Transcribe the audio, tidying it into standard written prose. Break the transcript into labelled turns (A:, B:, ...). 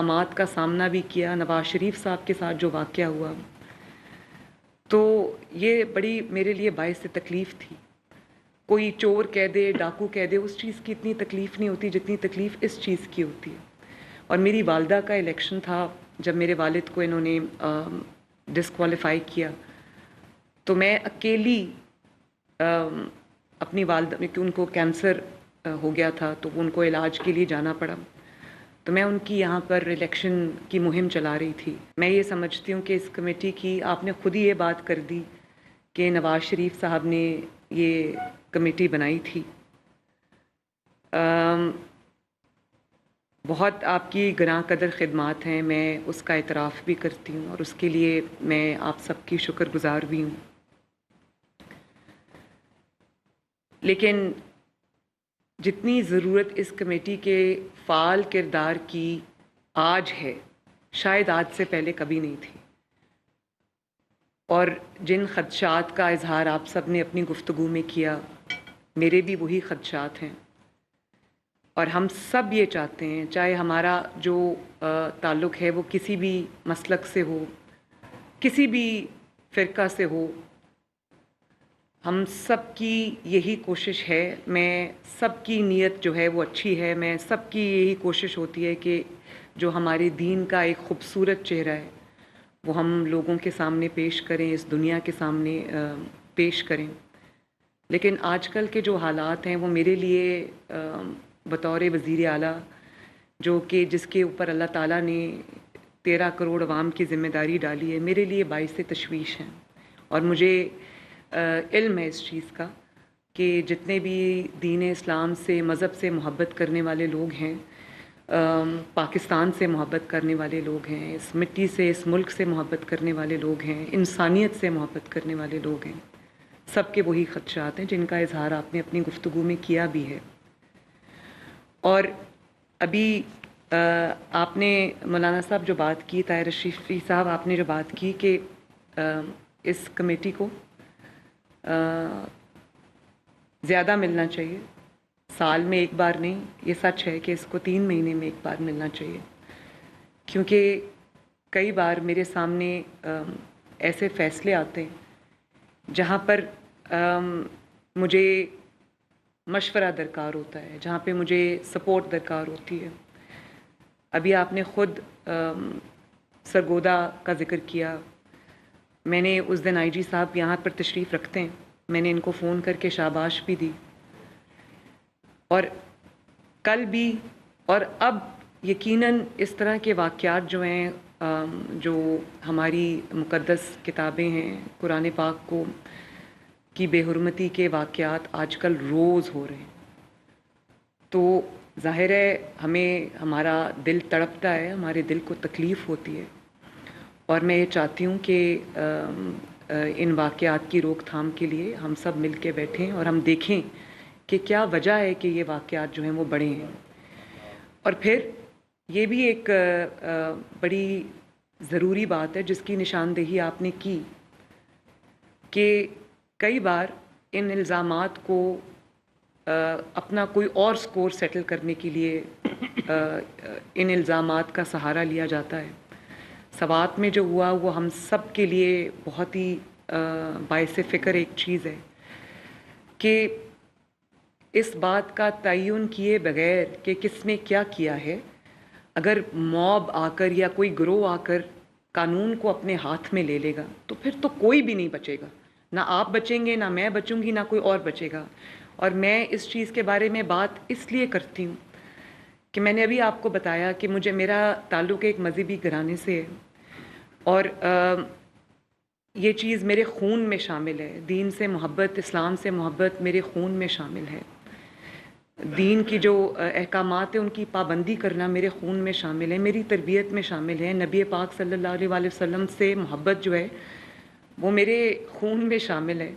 A: الزامات کا سامنا بھی کیا، نواز شریف صاحب کے ساتھ جو واقعہ ہوا، تو یہ بڑی میرے لیے باعث تکلیف تھی۔ کوئی چور کہہ دے، ڈاکو کہہ دے، اس چیز کی اتنی تکلیف نہیں ہوتی جتنی تکلیف اس چیز کی ہوتی ہے۔ اور میری والدہ کا الیکشن تھا، جب میرے والد کو انہوں نے ڈسکوالیفائی کیا، تو میں اکیلی اپنی والدہ، کہ ان کو کینسر ہو گیا تھا تو ان کو علاج کے لیے جانا پڑا، تو میں ان کی یہاں پر الیکشن کی مہم چلا رہی تھی۔ میں یہ سمجھتی ہوں کہ اس کمیٹی کی آپ نے خود ہی یہ بات کر دی کہ نواز شریف صاحب نے یہ کمیٹی بنائی تھی۔ بہت آپ کی گراں قدر خدمات ہیں، میں اس کا اعتراف بھی کرتی ہوں اور اس کے لیے میں آپ سب کی شکر گزار بھی ہوں۔ لیکن جتنی ضرورت اس کمیٹی کے فعال کردار کی آج ہے، شاید آج سے پہلے کبھی نہیں تھی۔ اور جن خدشات کا اظہار آپ سب نے اپنی گفتگو میں کیا، میرے بھی وہی خدشات ہیں، اور ہم سب یہ چاہتے ہیں، چاہے ہمارا جو تعلق ہے وہ کسی بھی مسلک سے ہو، کسی بھی فرقہ سے ہو، ہم سب کی یہی کوشش ہے، میں سب کی نیت جو ہے وہ اچھی ہے، میں سب کی یہی کوشش ہوتی ہے کہ جو ہمارے دین کا ایک خوبصورت چہرہ ہے وہ ہم لوگوں کے سامنے پیش کریں، اس دنیا کے سامنے پیش کریں۔ لیکن آج کل کے جو حالات ہیں وہ میرے لیے بطور وزیر اعلیٰ، جو کہ جس کے اوپر اللہ تعالیٰ نے 13 کروڑ عوام کی ذمہ داری ڈالی ہے، میرے لیے باعث تشویش ہیں۔ اور مجھے علم ہے اس چیز کا کہ جتنے بھی دین اسلام سے، مذہب سے محبت کرنے والے لوگ ہیں، پاکستان سے محبت کرنے والے لوگ ہیں، اس مٹی سے، اس ملک سے محبت کرنے والے لوگ ہیں، انسانیت سے محبت کرنے والے لوگ ہیں، سب کے وہی خدشات ہیں جن کا اظہار آپ نے اپنی گفتگو میں کیا بھی ہے۔ اور ابھی آپ نے مولانا صاحب جو بات کی، طاہر اشرفی صاحب آپ نے جو بات کی کہ اس کمیٹی کو زیادہ ملنا چاہیے، سال میں ایک بار نہیں، یہ سچ ہے کہ اس کو 3 مہینے میں ایک بار ملنا چاہیے، کیونکہ کئی بار میرے سامنے ایسے فیصلے آتے ہیں جہاں پر مجھے مشورہ درکار ہوتا ہے، جہاں پہ مجھے سپورٹ درکار ہوتی ہے۔ ابھی آپ نے خود سرگودا کا ذکر کیا، میں نے اس دن آئی جی صاحب یہاں پر تشریف رکھتے ہیں، میں نے ان کو فون کر کے شاباش بھی دی، اور کل بھی، اور اب یقیناً اس طرح کے واقعات جو ہیں، جو ہماری مقدس کتابیں ہیں، قرآن پاک کو کی بے حرمتی کے واقعات آج کل روز ہو رہے ہیں، تو ظاہر ہے ہمیں، ہمارا دل تڑپتا ہے، ہمارے دل کو تکلیف ہوتی ہے، اور میں یہ چاہتی ہوں کہ ان واقعات کی روک تھام کے لیے ہم سب مل کے بیٹھیں اور ہم دیکھیں کہ کیا وجہ ہے کہ یہ واقعات جو ہیں وہ بڑھے ہیں۔ اور پھر یہ بھی ایک بڑی ضروری بات ہے جس کی نشاندہی آپ نے کی کہ کئی بار ان الزامات کو اپنا کوئی اور سکور سیٹل کرنے کے لیے ان الزامات کا سہارا لیا جاتا ہے۔ سوات میں جو ہوا وہ ہم سب کے لیے بہت ہی باعث فکر ایک چیز ہے کہ اس بات کا تعین کیے بغیر کہ کس نے کیا کیا ہے، اگر موب آ کر یا کوئی گروہ آ کر قانون کو اپنے ہاتھ میں لے لے گا تو پھر تو کوئی بھی نہیں بچے گا، نہ آپ بچیں گے، نہ میں بچوں گی، نہ کوئی اور بچے گا۔ اور میں اس چیز کے بارے میں بات اس لیے کرتی ہوں کہ میں نے ابھی آپ کو بتایا کہ میرا تعلق ایک مذہبی گھرانے سے ہے، اور یہ چیز میرے خون میں شامل ہے، دین سے محبت، اسلام سے محبت میرے خون میں شامل ہے، دین کی جو احکامات ہیں ان کی پابندی کرنا میرے خون میں شامل ہے، میری تربیت میں شامل ہے، نبی پاک صلی اللہ علیہ وسلم سے محبت جو ہے وہ میرے خون میں شامل ہے۔